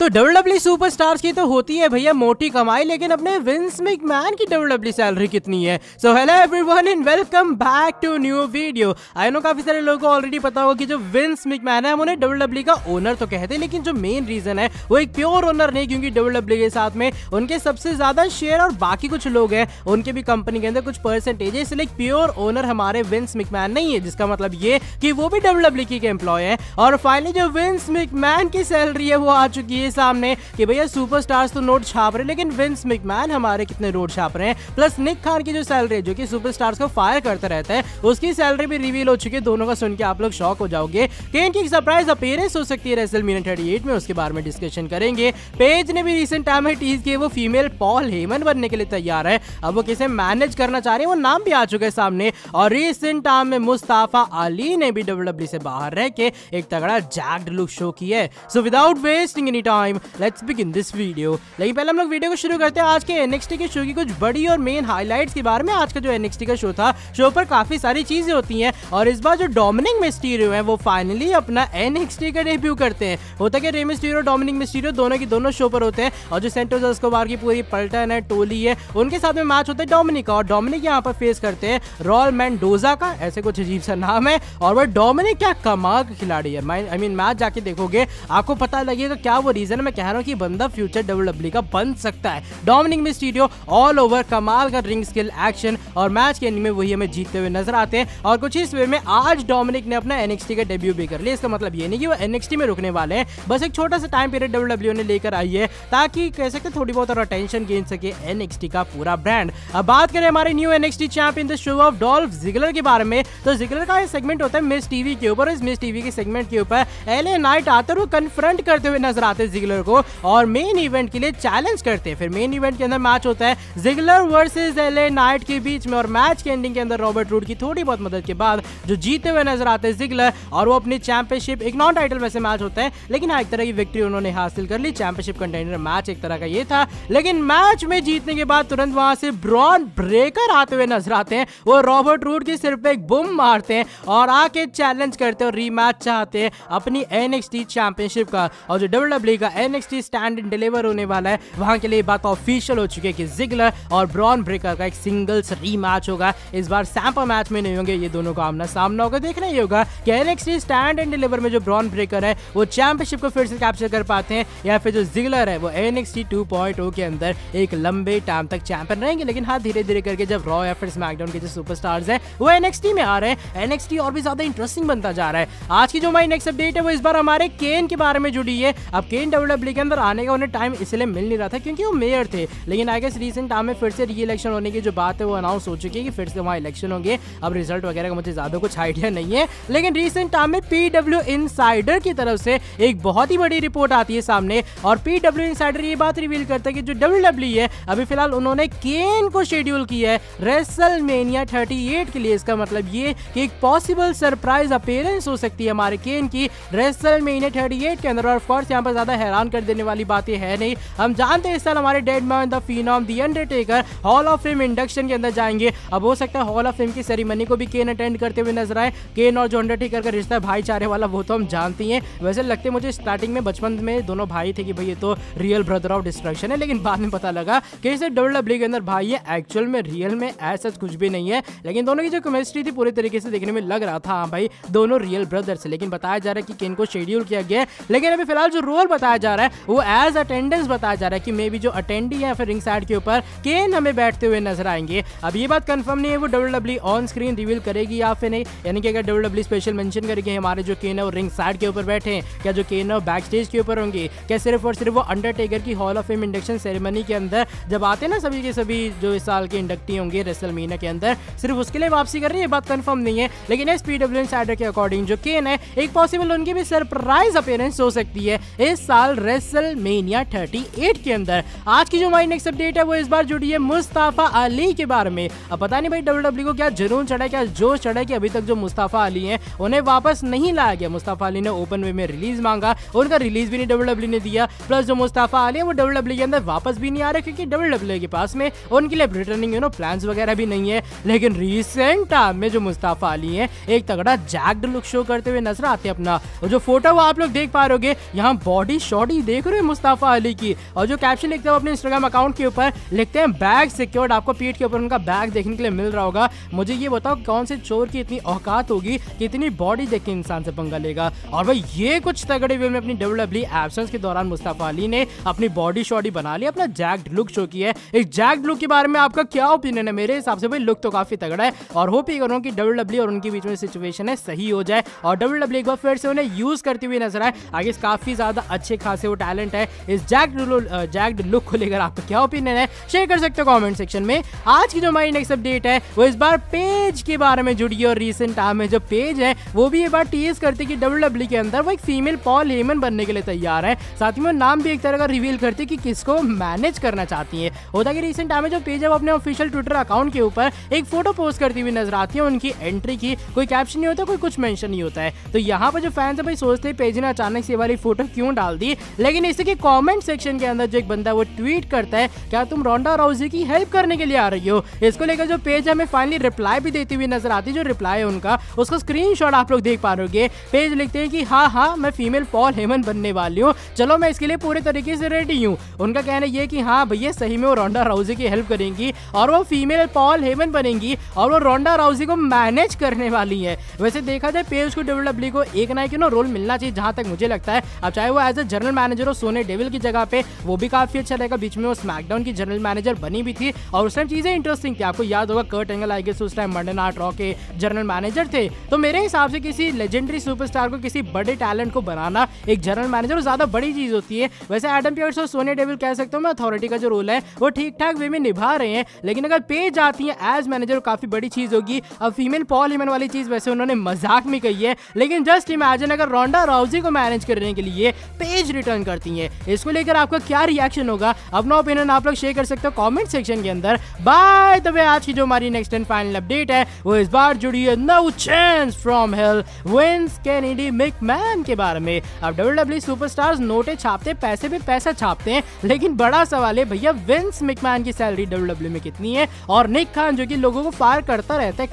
तो WWE superstars की तो होती है भैया मोटी कमाई, लेकिन अपने विंस मैकमैन की डब्ल्यूडब्ल्यूई सैलरी कितनी है। So hello everyone and welcome back to new video. I know काफी सारे लोगों को ऑलरेडी पता होगा कि जो विंस मैकमैन है उन्हें डब्ल्यूडब्ल्यूई का ओनर तो कहते हैं, लेकिन जो मेन रीजन है वो एक प्योर ओनर नहीं, क्योंकि डब्ल्यूडब्ल्यूई के साथ में उनके सबसे ज्यादा शेयर और बाकी कुछ लोग हैं उनके भी कंपनी के अंदर कुछ परसेंटेज है, इसलिए प्योर ओनर हमारे विंस मैकमैन नहीं है, जिसका मतलब ये कि वो भी डब्ल्यूडब्ल्यूई के एम्प्लॉय है। और फाइनली जो विंस मैकमैन की सैलरी है वो आ चुकी है सामने कि भैया सुपरस्टार्स तो नोट छाप रहे, लेकिन विंस मैकमैन हमारे कितने नोट छाप रहे हैं। प्लस निक खान की जो सैलरी है, जो कि सुपरस्टार्स को फायर करता रहता है, उसकी सैलरी भी रिवील हो चुकी है। दोनों का सुन के आप लोग शॉक हो जाओगे कि इनकी सरप्राइज अपीयरेंस हो सकती है रेसलमेनिया 38 में, उसके बारे में डिस्कशन करेंगे। पेज ने भी रिसेंट टाइम में टीज किए वो फीमेल पॉल हेमन बनने के लिए तैयार है, अब वो किसे मैनेज करना चाह रहे हैं वो नाम भी आ चुका है सामने। और रिसेंट टाइम में मुस्ताफा अली ने भी डब्ल्यूडब्ल्यूई से बाहर रह के एक तगड़ा जैक्ड लुक शो किया है। So without wasting any time let's begin this video. लेकिन पहले हम लोग वीडियो को शुरू करते हैं आज के एनएक्सटी के शो की कुछ बड़ी और मेन हाइलाइट्स के बारे में। आज का जो एनएक्सटी का शो था, शो पर काफी सारी चीजें होती हैं और इस बार जो डोमिनिक मिस्टीरियो है वो फाइनली अपना एनएक्सटी का डेब्यू करते हैं। होता है कि रे मिस्टीरियो डोमिनिक मिस्टीरियो दोनों की दोनों शो पर होते हैं, और जो सेंटोस एस्कोबार की पूरी पलटन है, टोली है, उनके साथ में मैच होता है डोमिनिक का, और डोमिनिक यहाँ पर फेस करते हैं रॉल मेंडोजा का, ऐसे कुछ अजीब सा नाम है। और वो डोमिनिक क्या कमाल का खिलाड़ी है, आई मीन मैच जाके देखोगे आपको पता लगेगा क्या वो रीजन है। मैं कह रहा हूँ कि बंदा फ्यूचर डब्ल्यूडब्ल्यूई का बन सकता है। डोमिनिक मिस्टीरियो ऑल ओवर कमाल का रिंग स्किल, एक्शन, और मैच के एंड में वही हमें जीतते हुए नजर आते हैं। और कुछ इस वे में आज डोमिनिक ने अपना एनएक्सटी का डेब्यू भी कर लिया। इसका मतलब ये नहीं कि वो एनएक्सटी में रुकने वाले हैं, बस एक छोटा सा टाइम पीरियड डब्ल्यूडब्ल्यूई ने लेकर आई है ताकि कह सकते थोड़ी बहुत और अटेंशन गेन सके एनएक्सटी का पूरा ब्रांड। अब बात करें हमारे new NXT champion the show off Dolph Ziggler के बारे में, तो जिगलर का सेगमेंट होता है मिस टीवी के ऊपर। इस मिस टीवी के सेगमेंट के ऊपर एलए नाइट आते हुए कन्फ्रंट करते हुए नजर आते हैं जिगलर को और मेन इवेंट के लिए चैलेंज करते हैं। फिर मेन इवेंट के अंदर मैच होता है जिगलर वर्सेस एलए नाइट के बीच में, और मैच के एंडिंग के अंदर रॉबर्ट रूड की थोड़ी बहुत मदद के बाद जो जीते हुए नजर आते हैं जिगलर, और वो अपनी चैंपियनशिप, एक नॉन टाइटल वैसे मैच होता है लेकिन एक तरह की विक्ट्री उन्होंने हासिल कर ली। चैंपियनशिप कंटेंडर मैच एक तरह का ये था, लेकिन मैच में जीतने के बाद तुरंत वहां से ब्रॉन ब्रेकर आते हुए नजर आते हैं। वो रॉबर्ट रूड के सिर पे एक बूम मारते हैं और आके चैलेंज करते हैं और रीमैच चाहते हैं अपनी एनएक्सटी चैंपियनशिप का। और जो डब्ल्यूडब्ल्यूई का एनएक्सटी स्टैंड एंड डिलीवर होने वाला है, वहां के लिए बात ऑफिशियल हो चुकी है कि जिगलर और ब्रॉन ब्रेकर का एक सिंगल्स रीमैच होगा। इस बार सैंपल मैच में नहीं होंगे, ये दोनों का आमना सामना होगा। देखना ही होगा कि एनएक्सटी स्टैंड एंड डिलीवर में जो ब्रॉन ब्रेकर है वो चैंपियनशिप को फिर से कैप्चर कर पाते हैं, या फिर जो जिगलर है वो एनएक्सटी 2.0 के अंदर एक लंबे टाइम तक चैंपियन रहेंगे। लेकिन हाँ, धीरे धीरे करके जब रॉ या फिर स्मैकडाउन के जो सुपरस्टार्स हैं वो एनएक्सटी में आ रहे हैं, एनएक्सटी और भी ज्यादा इंटरेस्टिंग बनता जा रहा है। आज की जो हमारी नेक्स्ट अपडेट है वो इस बार हमारे केन के बारे में जुड़ी है। अब केन डब्ल्यूडब्ल्यूई के अंदर आने का उन्हें टाइम इसलिए मिल नहीं रहा था क्योंकि वो मेयर थे, लेकिन आई गेस रिसेंट टाइम में फिर से री इलेक्शन होने की जो बात है वो अनाउंस हो चुकी है कि फिर से वहाँ इलेक्शन होंगे। अब रिजल्ट वगैरह का मुझे ज्यादा कुछ आइडिया नहीं है, लेकिन रिसेंट टाइम में पीडब्ल्यू इनसाइडर की तरफ से एक बहुत ही बड़ी रिपोर्ट आती है सामने, और पीडब्ल्यू इनसाइडर ये बात रिवील करता है कि जो डब्ल्यूडब्ल्यूई है अभी फिलहाल उन्होंने केन को शेड्यूल किया है रेसलमेनिया 38 के लिए। इसका मतलब ये कि एक पॉसिबल सरप्राइज अपीयरेंस हो सकती है हमारे केन की रेसलमेनिया 38 के अंदर। और ऑफ कोर्स यहाँ पर ज्यादा हैरान कर देने वाली बातें है नहीं, हम जानते हैं इस साल हमारे Dead Man the Phenom the Undertaker hall of fame induction के अंदर जाएंगे। अब हो सकता है हॉल ऑफ फेम की सेरेमनी को भी केन अटेंड करते हुए नजर आए। केन और जो अंडरटेकर का रिश्ता भाईचारे वाला वो तो हम जानते हैं, वैसे लगते मुझे स्टार्टिंग में बचपन में दोनों भाई थे कि भाई ये तो रियल ब्रदर ऑफ डिस्ट्रक्शन है, लेकिन बाद में पता लगा कि इसे डब्ल्यूडब्ल्यूई के अंदर भाई है, एक्चुअल में रियल में ऐसा कुछ भी नहीं है। लेकिन दोनों की जो केमिस्ट्री थी पूरी तरीके से देखने में लग रहा था हाँ भाई दोनों रियल ब्रदर्स है। लेकिन बताया जा रहा है कि केन को शेड्यूल किया गया है, लेकिन अभी फिलहाल जो रोल बताया जा रहा है वो एज अटेंडेंस बताया जा रहा है कि मे बी जो अटेंडी है फिर रिंग साइड के ऊपर केन हमें बैठते हुए नजर आएंगे। अब ये बात कंफर्म नहीं है वो डब्ल्यूडब्ल्यूई ऑन स्क्रीन रिवील करेगी या फिर नहीं, यानी कि अगर डब्ल्यूडब्ल्यूई स्पेशल मेंशन करेगी हमारे जो केन है वो रिंग साइड के ऊपर बैठे हैं, क्या जो केन है वो बैक स्टेज के ऊपर होंगे, क्या सिर्फ और सिर्फ वो अंडरटेकर की hall of fame induction ceremony के अंदर जब आते हैं ना सभी के सभी जो इस साल के इंडक्टी होंगे रेसलमेनिया के अंदर, सिर्फ उसके लिए वापसी कर रही है, ये बात कंफर्म नहीं है। लेकिन इस पीडब्ल्यू इनसाइडर के अकॉर्डिंग जो केन है एक पॉसिबल उनकी भी सरप्राइज अपीयरेंस हो सकती है इस साल रेसलमेनिया 38 के अंदर। आज की जो हमारी नेक्स्ट अपडेट है वो इस बार जुड़ी है मुस्ताफा अली के बारे में। अब पता नहीं भाई डब्ल्यूडब्ल्यूई को क्या जुनून चढ़ा, क्या जोश चढ़ा कि अभी तक जो मुस्ताफा अली हैं उन्हें वापस नहीं लाया गया। मुस्ताफा अली ने ओपन वे में रिलीज मांगा, उनका रिलीज भी नहीं डब्ल्यूडब्ल्यूई ने दिया। प्लस जो मुस्ताफा अली है वो डब्ल्यूडब्ल्यूई के अंदर वापस भी नहीं आ रहे क्योंकि डब्ल्यूडब्ल्यूई के पास में उनके लिए रिटर्निंग प्लान्स वगैरह भी नहीं है। लेकिन रिसेंट टाइम में जो मुस्ताफा अली है एक तगड़ा जैक्ड लुक शो करते हुए नजर आते हैं अपना। और जो फोटो वो आप लोग देख पा रहे होगे यहाँ बॉडी शॉटी देख रहे हो मुस्तफा अली की, और जो कैप्शन लिखते हैं अपने इंस्टाग्राम अकाउंट के ऊपर लिखते हैं बैग सिक्योर्ड। आपको पीठ के ऊपर उनका बैग देखने के लिए मिल रहा होगा। मुझे ये बताओ कौन से चोर की इतनी औकात होगी कि इतनी बॉडी देख के इंसान से पंगा लेगा। और भाई ये कुछ तगड़े वे में अपनी WWE एब्सेंस के दौरान मुस्तफा अली ने अपनी बॉडी शॉडी बना ली, अपना जैक्ड लुक शो किया है। एक जैक्ड लुक के बारे में आपका क्या ओपिनियन है? मेरे हिसाब से भाई लुक तो काफी तगड़ा है, और होप ही करूँ कि WWE और उनके बीच में सिचुएशन है सही हो जाए और WWE एक बार फिर से उन्हें यूज करती हुई नजर आए। आगे काफी ज्यादा अच्छे खासे वो टैलेंट है। इस जैक्ड लुक को लेकर आपका क्या ओपिनियन है शेयर कर सकते हो कमेंट सेक्शन में। आज की जो हमारी नेक्स्ट अपडेट है वो इस बार पेज के बारे में जुड़ी है, और रिसेंट टाइम में जो पेज है वो भी ये बार टीज करती है कि WWE के अंदर वो एक फीमेल पॉल हेमन बनने के लिए तैयार है। साथ ही में नाम भी एक तरह का रिवील करती है कि किसको मैनेज करना चाहती है। होता है कि रिसेंट टाइम में जो पेज है वो अपने ऑफिशियल ट्विटर अकाउंट के ऊपर एक फोटो पोस्ट करती हुई नजर आती है। उनकी एंट्री की कोई कैप्शन नहीं होता, कोई कुछ मेंशन नहीं होता है। तो यहाँ पर जो फैंस है भाई सोचते हैं पेज ने अचानक से वाली फोटो क्यों डाल दी, लेकिन इसी के कमेंट सेक्शन के अंदर जो एक बंदा वो ट्वीट करता है क्या तुम रोंडा राउजी की हेल्प करने के लिए आ रही हो। इसको लेकर जो पेज हमें फाइनली रिप्लाई भी देती हुई नजर आती है। जो रिप्लाई है उनका उसका स्क्रीनशॉट आप लोग देख पा रहे होंगे। पेज लिखते हैं कि हाँ मैं फीमेल पॉल हेमन बनने वाली हूँ, चलो मैं इसके लिए पूरे तरीके से रेडी हूँ। उनका कहना ये कि हाँ भैया सही में वो रोंडा राउजी की हेल्प करेंगी और वो फीमेल पॉल हेमन बनेंगी और वो रोंडा राउजी को मैनेज करने वाली है। वैसे देखा जाए पेज को WWE को एक ना एक रोल मिलना चाहिए जहां तक मुझे लगता है। अब चाहे वो एज ए जनरल मैनेजर हो सोने डेविल की जगह पे, वो भी काफी अच्छा रहेगा। बीच में वो स्मैकडाउन की जनरल मैनेजर बनी भी थी और उस टाइम चीजें इंटरेस्टिंग थी। आपको याद होगा कर्ट एंगल आई गेस उस टाइम मंडे नाइट रॉ के जनरल मैनेजर थे। तो मेरे हिसाब से किसी लेजेंडरी सुपरस्टार को, किसी बड़े टैलेंट को बनाना एक जनरल मैनेजर ज्यादा बड़ी चीज होती है। वैसे एडम पियर्स और सोनिया डेविल कह सकता हूँ मैं अथॉरिटी का जो रोल है वो ठीक ठाक वे में निभा रहे हैं, लेकिन अगर पेज आती है एज मैनेजर काफी बड़ी चीज होगी। अब फीमेल पॉल हेमन वाली चीज वैसे उन्होंने मजाक में कही है, लेकिन जस्ट इमेजिन अगर रोंडा राउजी को मैनेज करने के लिए पेज रिटर्न करती है, इसको लेकर आपका क्या रिएक्शन होगा? अपना ओपिनियन आप लोग शेयर कर सकते हो कमेंट सेक्शन के अंदर। बाय द वे आज की जो हमारी नेक्स्ट एंड फाइनल अपडेट है वो इस बार जुड़ी है no chance from hell Vince Kennedy McMahon के बारे में। अब WWE सुपरस्टार्स नोटे छापते पैसे पे पैसा छापते हैं, लेकिन बड़ा सवाल है भैया विंस मैकमैन की सैलरी WWE में कितनी है? और निक खान जो कि लोगों को फायर करता रहता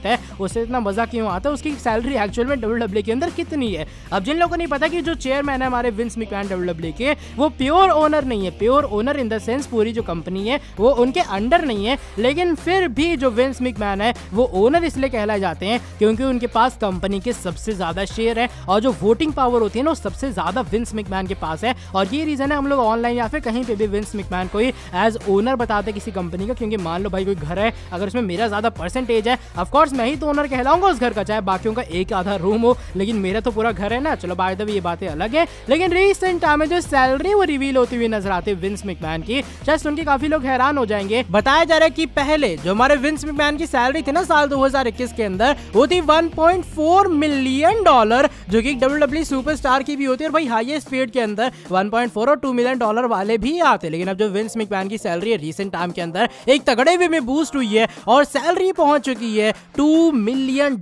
है उससे इतना मजा क्यों आता है? उसकी सैलरी एक्चुअल में WWE के अंदर कितनी है? अब जिन लोगों को नहीं पता कि जो चेयरमैन है हमारे विंस मैकमैन WWE के, वो प्योर ओनर नहीं है। Pure owner in the sense पूरी जो कंपनी है वो उनके अंडर नहीं है, लेकिन फिर भी जो विंस मैकमैन है वो ओनर इसलिए कहलाए जाते हैं क्योंकि उनके पास कंपनी के सबसे ज्यादा शेयर है और जो वोटिंग पावर होती है ना वो सबसे ज्यादा विंस मैकमैन के पास है। और ये रीजन है हम लोग ऑनलाइन या फिर कहीं पे भी विंस मैकमैन को ही एज ओनर बताते हैं किसी कंपनी का, क्योंकि मान लो भाई कोई घर है, अगर उसमें मेरा ज्यादा परसेंटेज है ऑफ कोर्स मैं ही तो ओनर कहलाऊंगा उस घर का, चाहे बाकियों का एक आधा रूम हो, लेकिन मेरा तो पूरा घर है ना। चलो बाय द वे ये बातें अलग है, लेकिन रिसेंट टाइम में जो सैलरी वो रिवील होती हुई नजर आती है विंस मैकमैन की, जस्ट उनके काफी लोग हैरान हो जाएंगे। बताया जा रहा है कि पहले जो हमारे विंस मैकमैन की सैलरी थी ना साल 2021 के अंदर वो थी $1.4 मिलियन, जो कि WWE सुपरस्टार की भी होती है। और भाई हाईएस्ट पेड के अंदर 1.4 और $2 मिलियन वाले भी आते, लेकिन अब जो विंस मैकमैन की सैलरी है रिसेंट टाइम के अंदर एक तगड़े वे में बूस्ट हुई है और सैलरी पहुंच चुकी है $2 मिलियन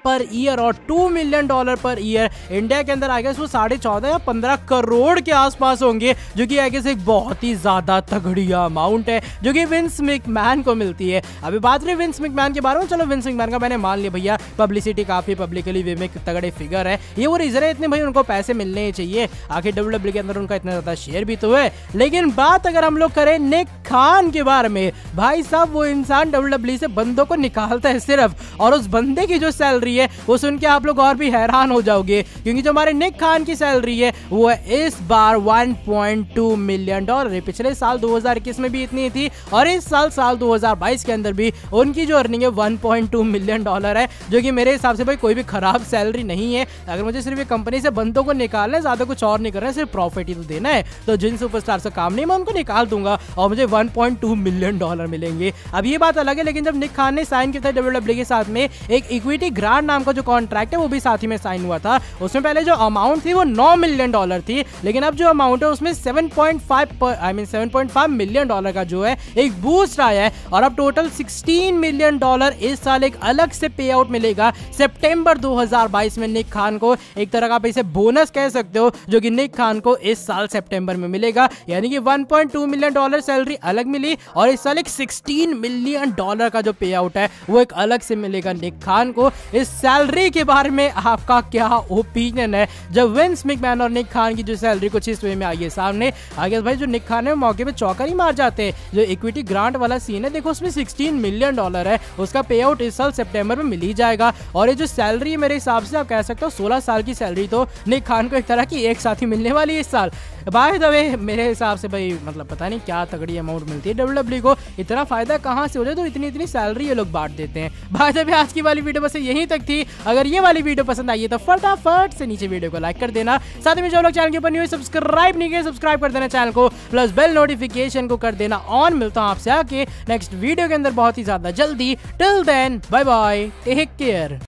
पर ईयर। और $2 मिलियन पर ईयर इंडिया के अंदर आई गेस वो 14.5 या 15 करोड़ के आसपास होंगे, जो कि आई गेस एक बहुत ही ज्यादा तगड़ी अमाउंट है जो कि विंस मैकमैन को मिलती है। अभी बात रही विंस मैकमैन के बारे में, चलो विंस मैकमैन का मैंने मान लिया भैया पब्लिसिटी काफी पब्लिकली वे में तगड़े फिगर है, ये वो रीजन है इतने भाई उनको पैसे मिलने ही चाहिए, आखिर WWE के अंदर उनका इतना ज्यादा शेयर भी तो है। लेकिन बात अगर हम लोग करें निक खान के बारे में, भाई साहब वो इंसान WWE से बंदों को निकालता है सिर्फ, और उस बंदे की जो सैलरी है वो सुन के आप लोग और भी हैरान हो जाओगे, क्योंकि जो हमारे निक खान की सैलरी है वो है इस बार $1.2 मिलियन। पिछले साल 2021 में भी इतनी थी और इस साल 2022 के अंदर भी उनकी जो अर्निंग है $1.2 मिलियन है, जो कि मेरे हिसाब से भाई कोई भी खराब सैलरी नहीं है। अगर मुझे सिर्फ ये कंपनी से बंदों को निकालना है, ज्यादा कुछ और नहीं करना है, सिर्फ प्रॉफिट ही तो देना है, तो जिन सुपरस्टार से काम नहीं मैं उनको निकाल दूंगा और मुझे $1.2 मिलियन मिलेंगे। अब ये बात अलग है, लेकिन जब निक खान ने साइन किया था WWE के साथ में एक इक्विटी ग्रांट नाम का जो कॉन्ट्रैक्ट है वो भी साथ ही में साइन हुआ था, उसमें पहले जो अमाउंट थी वो $9 मिलियन थी, लेकिन अब जो अमाउंट है उसमें $7.5 मिलियन का जो है एक बूस्ट आया है और अब टोटल $16 मिलियन इस साल एक अलग से पे आउट मिलेगा सितंबर 2022 में निक खान को। एक तरह का आप इसे बोनस कह सकते हो, जो कि निक खान को इस साल सितंबर में मिलेगा, यानी कि $1.2 मिलियन सैलरी अलग मिली और इस साल एक $16 मिलियन का जो पे आउट है वो एक अलग से मिलेगा निक खान को। इस सैलरी के बारे में आपका क्या ओपिनियन है? जब विंस मैकमैन और निक खान खान की जो सैलरी कुछ इस वे में आई है सामने। आगे भाई जो निक खान है मौके पे चौकर ही मार जाते हैं। जो इक्विटी ग्रांट वाला सीन है देखो उसमें $16 मिलियन है, उसका पे आउट इस साल सितंबर में मिल ही जाएगा। और ये जो सैलरी है मेरे हिसाब से आप कह सकते हो 16 साल की सैलरी तो निक खान को एक तरह की एक साथ ही मिलने वाली है इस साल। बाय द वे मेरे हिसाब से भाई मतलब पता नहीं क्या तगड़ी अमाउंट मिलती है WWE को, इतना फायदा कहाँ से हो जाए तो इतनी सैलरी ये लोग बांट देते हैं। बाय द वे आज की वाली वीडियो बस यहीं तक थी। अगर ये वाली वीडियो पसंद आई है तो फटाफट से नीचे वीडियो को लाइक कर देना। साथ में जो लोग चैनल के ऊपर न्यू सब्सक्राइब नहीं किए सब्सक्राइब कर देना चैनल को, प्लस बेल नोटिफिकेशन को कर देना ऑन। मिलता हूं आपसे आके नेक्स्ट वीडियो के अंदर बहुत ही ज्यादा जल्दी। Till then bye bye, take care.